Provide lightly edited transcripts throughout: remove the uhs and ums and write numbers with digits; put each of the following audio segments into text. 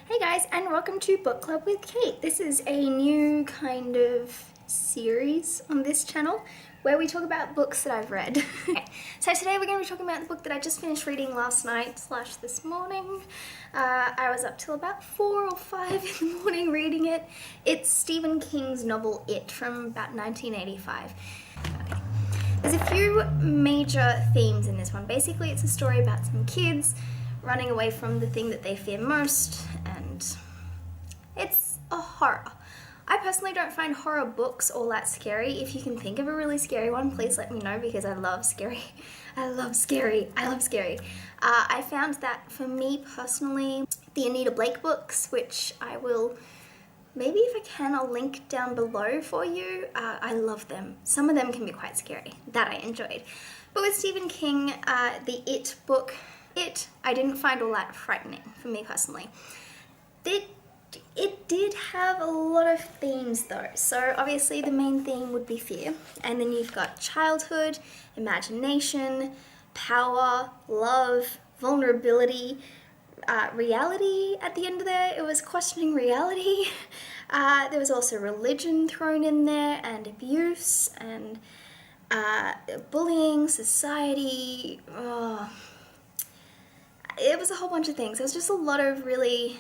Hey guys, and welcome to Book Club with Kate. This is a new kind of series on this channel where we talk about books that I've read. Okay, so today we're going to be talking about the book that I just finished reading last night / this morning. I was up till about 4 or 5 in the morning reading it. It's Stephen King's novel It from about 1985. Okay. There's a few major themes in this one. Basically, it's a story about some kids running away from the thing that they fear most, and it's a horror. I personally don't find horror books all that scary. If you can think of a really scary one, please let me know, because I love scary. I love scary. I found that for me personally, the Anita Blake books, which I will, maybe if I can, I'll link down below for you. I love them. Some of them can be quite scary. That I enjoyed. But with Stephen King, the It book, I didn't find all that frightening for me personally. It did have a lot of themes though. So obviously the main theme would be fear. And then you've got childhood, imagination, power, love, vulnerability, reality at the end of there. It was questioning reality. There was also religion thrown in there, and abuse, and bullying, society. It was a whole bunch of things. There was just a lot of really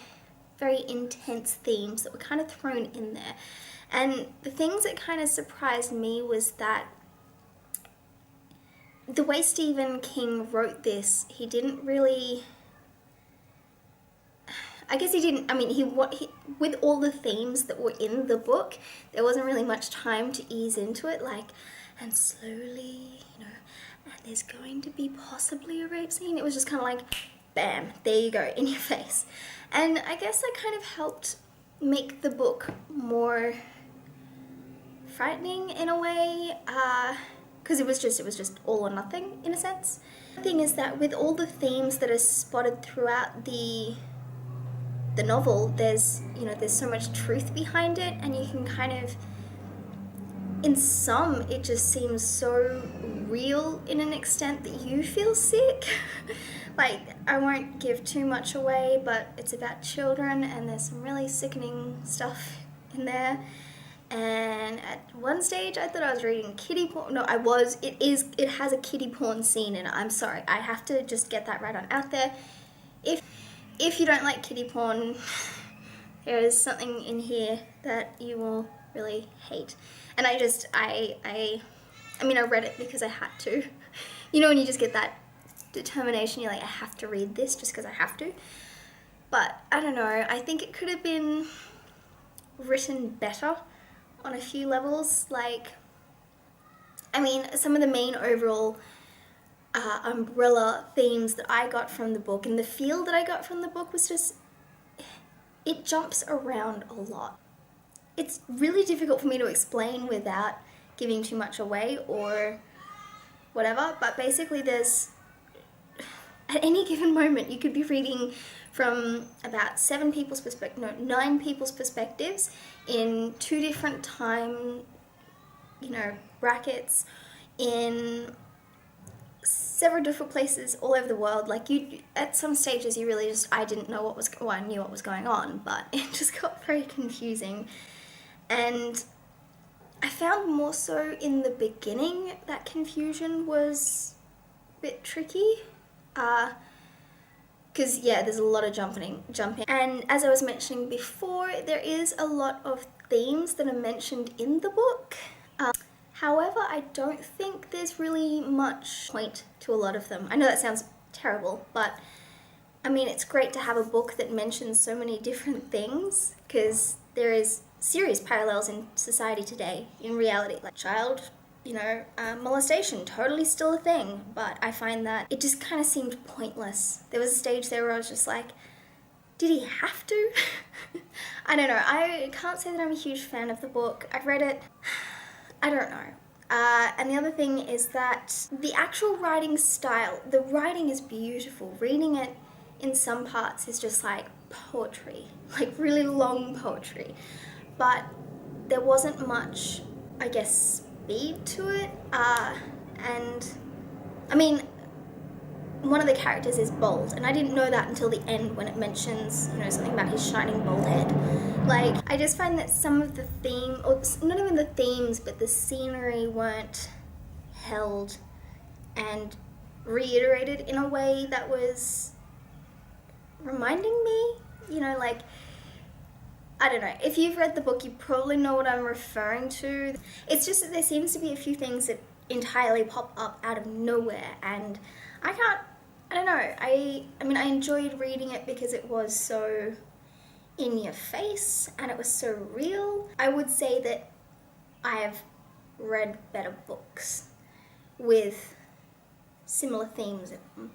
very intense themes that were kind of thrown in there. And the things that kind of surprised me was that the way Stephen King wrote this, he didn't really, with all the themes that were in the book, there wasn't really much time to ease into it, and slowly, and there's going to be possibly a rape scene. It was just kind of like, bam, there you go, in your face. And I guess that kind of helped make the book more frightening in a way, because it was just all or nothing in a sense. The thing is that with all the themes that are spotted throughout the novel, there's so much truth behind it, and you can kind of, in some, it just seems so real in an extent that you feel sick. I won't give too much away, but it's about children, and there's some really sickening stuff in there. And at one stage, I thought I was reading kiddie porn. No, I was. It has a kiddie porn scene in it. I'm sorry. I have to just get that right on out there. If you don't like kiddie porn, there is something in here that you will really hate. And I read it because I had to. When you just get that determination, you're like, I have to read this just because I have to. But I don't know, I think it could have been written better on a few levels. Some of the main overall umbrella themes that I got from the book, and the feel that I got from the book, was just, it jumps around a lot. It's really difficult for me to explain without giving too much away or whatever, but basically at any given moment, you could be reading from about 9 people's perspectives in 2 different time, brackets, in several different places all over the world. At some stages, you really I didn't know I knew what was going on, but it just got very confusing. And I found more so in the beginning that confusion was a bit tricky. Because there's a lot of jumping. And as I was mentioning before, there is a lot of themes that are mentioned in the book. However, I don't think there's really much point to a lot of them. I know that sounds terrible, but it's great to have a book that mentions so many different things, because there is serious parallels in society today, in reality, like child molestation, totally still a thing, but I find that it just kind of seemed pointless. There was a stage there where I was just like, did he have to? I don't know. I can't say that I'm a huge fan of the book. I've read it. I don't know. And the other thing is that the actual writing style, the writing is beautiful. Reading it in some parts is just like poetry, like really long poetry. But there wasn't much, I guess, speed to it. one of the characters is bald, and I didn't know that until the end when it mentions, you know, something about his shining bald head. Like, I just find that some of the theme, or not even the themes, but the scenery weren't held and reiterated in a way that was reminding me, you know, like, I don't know, if you've read the book you probably know what I'm referring to. It's just that there seems to be a few things that entirely pop up out of nowhere, and I don't know, I mean, I enjoyed reading it because it was so in your face and it was so real. I would say that I have read better books with similar themes in them.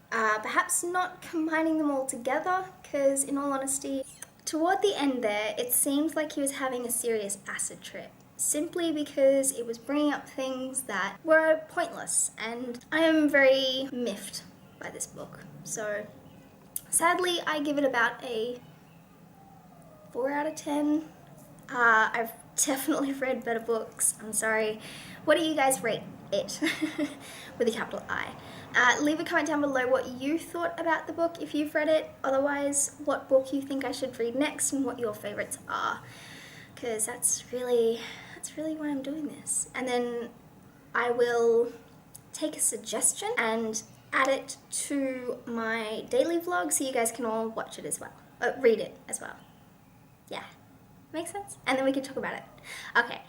Perhaps not combining them all together, because in all honesty, toward the end there, it seemed like he was having a serious acid trip, simply because it was bringing up things that were pointless, and I am very miffed by this book. So sadly, I give it about a 4 out of 10. I've definitely read better books. I'm sorry. What do you guys rate it? With a capital I. Leave a comment down below what you thought about the book if you've read it. Otherwise, what book you think I should read next and what your favorites are. Because that's really why I'm doing this. And then I will take a suggestion and add it to my daily vlog so you guys can all watch it as well. Read it as well. Yeah. Makes sense? And then we can talk about it. Okay,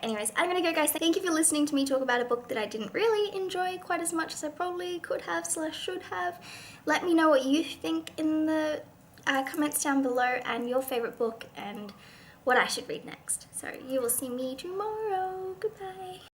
anyways, I'm gonna go, guys. Thank you for listening to me talk about a book that I didn't really enjoy quite as much as I probably could have / should have. Let me know what you think in the comments down below, and your favorite book and what I should read next. So you will see me tomorrow. Goodbye.